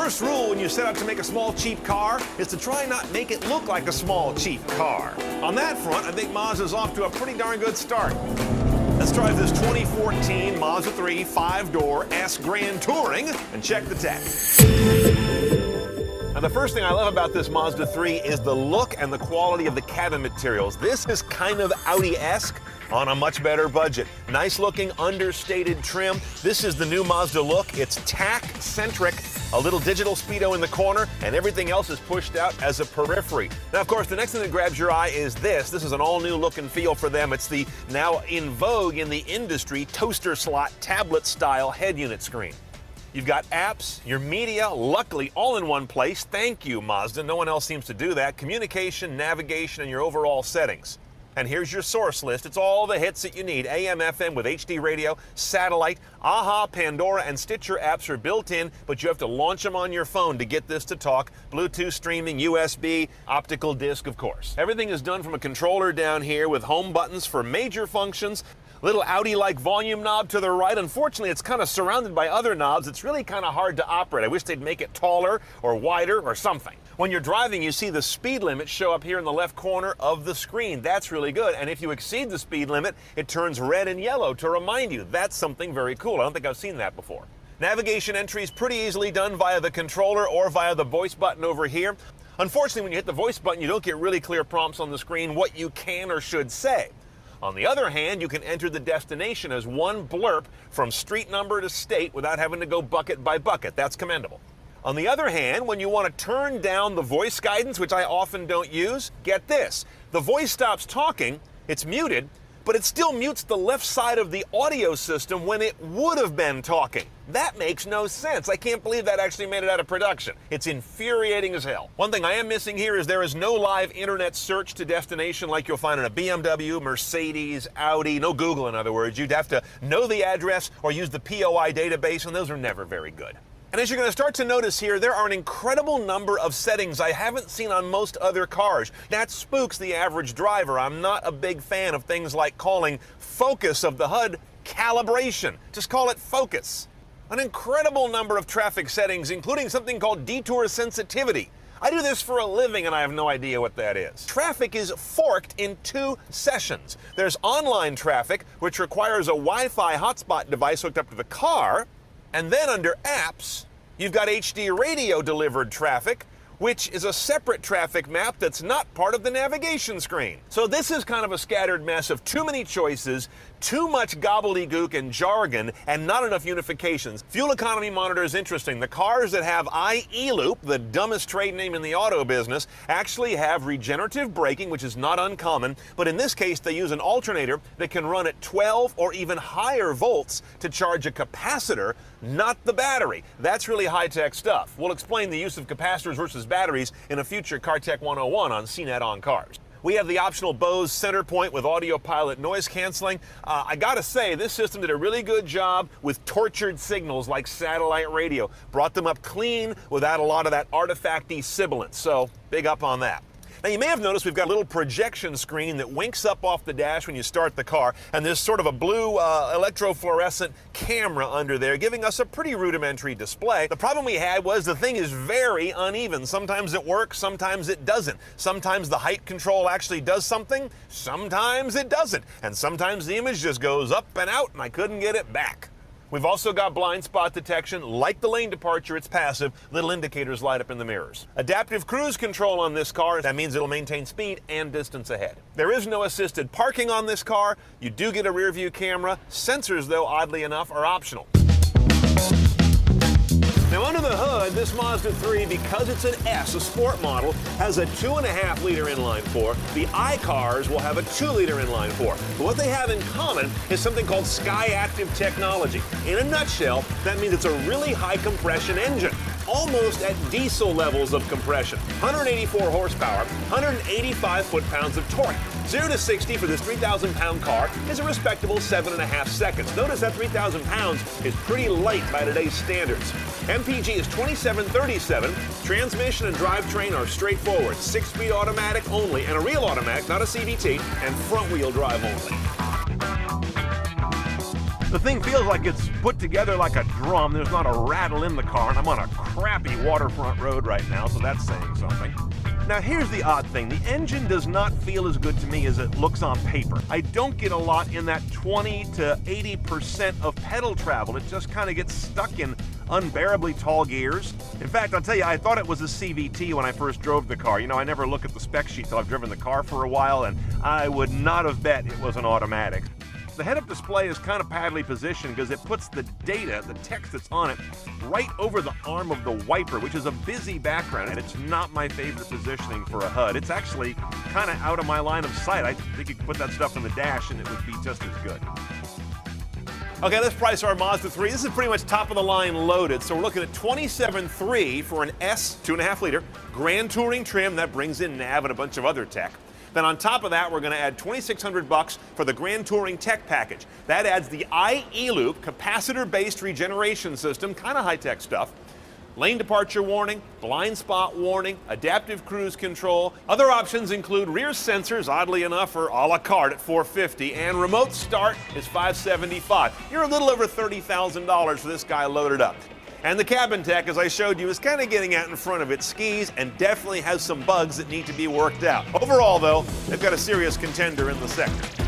First rule when you set out to make a small, cheap car is to try not make it look like a small, cheap car. On that front, I think Mazda's off to a pretty darn good start. Let's drive this 2014 Mazda 3 5-door S Grand Touring and check the tech. Now, the first thing I love about this Mazda 3 is the look and the quality of the cabin materials. This is kind of Audi-esque on a much better budget. Nice looking understated trim. This is the new Mazda look. It's tack-centric, a little digital speedo in the corner, and everything else is pushed out as a periphery. Now, of course, the next thing that grabs your eye is this. This is an all-new look and feel for them. It's the now in vogue in the industry toaster slot tablet-style head unit screen. You've got apps, your media, luckily all in one place. Thank you, Mazda. No one else seems to do that. Communication, navigation, and your overall settings. And here's your source list. It's all the hits that you need. AM, FM with HD radio, satellite, AHA, Pandora, and Stitcher apps are built in, but you have to launch them on your phone to get this to talk. Bluetooth streaming, USB, optical disc, of course. Everything is done from a controller down here with home buttons for major functions. Little Audi-like volume knob to the right. Unfortunately, it's kind of surrounded by other knobs. It's really kind of hard to operate. I wish they'd make it taller or wider or something. When you're driving, you see the speed limit show up here in the left corner of the screen. That's really good. And if you exceed the speed limit, it turns red and yellow to remind you. That's something very cool. I don't think I've seen that before. Navigation entry is pretty easily done via the controller or via the voice button over here. Unfortunately, when you hit the voice button, you don't get really clear prompts on the screen what you can or should say. On the other hand, you can enter the destination as one blurb from street number to state without having to go bucket by bucket. That's commendable. On the other hand, when you want to turn down the voice guidance, which I often don't use, get this. The voice stops talking, it's muted, but it still mutes the left side of the audio system when it would have been talking. That makes no sense. I can't believe that actually made it out of production. It's infuriating as hell. One thing I am missing here is there is no live internet search to destination like you'll find in a BMW, Mercedes, Audi, no Google in other words. You'd have to know the address or use the POI database, and those are never very good. And as you're going to start to notice here, there are an incredible number of settings I haven't seen on most other cars. That spooks the average driver. I'm not a big fan of things like calling focus of the HUD calibration. Just call it focus. An incredible number of traffic settings, including something called detour sensitivity. I do this for a living and I have no idea what that is. Traffic is forked in two sessions. There's online traffic, which requires a Wi-Fi hotspot device hooked up to the car. And then under apps, you've got HD radio delivered traffic, which is a separate traffic map that's not part of the navigation screen. So this is kind of a scattered mess of too many choices, too much gobbledygook and jargon, and not enough unifications. Fuel economy monitor is interesting. The cars that have IE-Loop, the dumbest trade name in the auto business, actually have regenerative braking, which is not uncommon, but in this case they use an alternator that can run at 12 or even higher volts to charge a capacitor, not the battery. That's really high-tech stuff. We'll explain the use of capacitors versus batteries in a future Car Tech 101 on CNET on Cars. We have the optional Bose center point with audio pilot noise canceling. I gotta say, this system did a really good job with tortured signals like satellite radio. Brought them up clean without a lot of that artifacty sibilance, so big up on that. Now, you may have noticed we've got a little projection screen that winks up off the dash when you start the car, and there's sort of a blue electrofluorescent camera under there, giving us a pretty rudimentary display. The problem we had was the thing is very uneven. Sometimes it works, sometimes it doesn't. Sometimes the height control actually does something, sometimes it doesn't. And sometimes the image just goes up and out, and I couldn't get it back. We've also got blind spot detection. Like the lane departure, it's passive. Little indicators light up in the mirrors. Adaptive cruise control on this car. That means it'll maintain speed and distance ahead. There is no assisted parking on this car. You do get a rear view camera. Sensors, though, oddly enough, are optional. Now, under the hood, this Mazda 3, because it's an S, a sport model, has a 2.5-liter inline-4. The I-Cars will have a 2-liter inline-4. But what they have in common is something called Sky-Active technology. In a nutshell, that means it's a really high-compression engine, almost at diesel levels of compression. 184 horsepower, 185 foot-pounds of torque. 0 to 60 for this 3,000-pound car is a respectable 7.5 seconds. Notice that 3,000 pounds is pretty light by today's standards. MPG is 2737. Transmission and drivetrain are straightforward. 6-speed automatic only, and a real automatic, not a CVT, and front-wheel drive only. The thing feels like it's put together like a drum. There's not a rattle in the car, and I'm on a crappy waterfront road right now, so that's saying something. Now here's the odd thing. The engine does not feel as good to me as it looks on paper. I don't get a lot in that 20 to 80% of pedal travel. It just kind of gets stuck in unbearably tall gears. In fact, I'll tell you, I thought it was a CVT when I first drove the car. You know, I never look at the spec sheet till I've driven the car for a while, and I would not have bet it was an automatic. The head-up display is kind of badly positioned because it puts the data, the text that's on it, right over the arm of the wiper, which is a busy background, and it's not my favorite positioning for a HUD. It's actually kind of out of my line of sight. I think you could put that stuff in the dash and it would be just as good. Okay, let's price our Mazda 3. This is pretty much top of the line loaded. So we're looking at $27,300 for an S 2.5 liter Grand Touring trim that brings in nav and a bunch of other tech. Then on top of that, we're going to add $2,600 for the Grand Touring Tech package. That adds the iE-Loop capacitor-based regeneration system, kind of high-tech stuff. Lane departure warning, blind spot warning, adaptive cruise control. Other options include rear sensors, oddly enough, are a la carte at $450, and remote start is $575. You're a little over $30,000 for this guy loaded up. And the cabin tech, as I showed you, is kind of getting out in front of its skis and definitely has some bugs that need to be worked out. Overall, though, they've got a serious contender in the sector.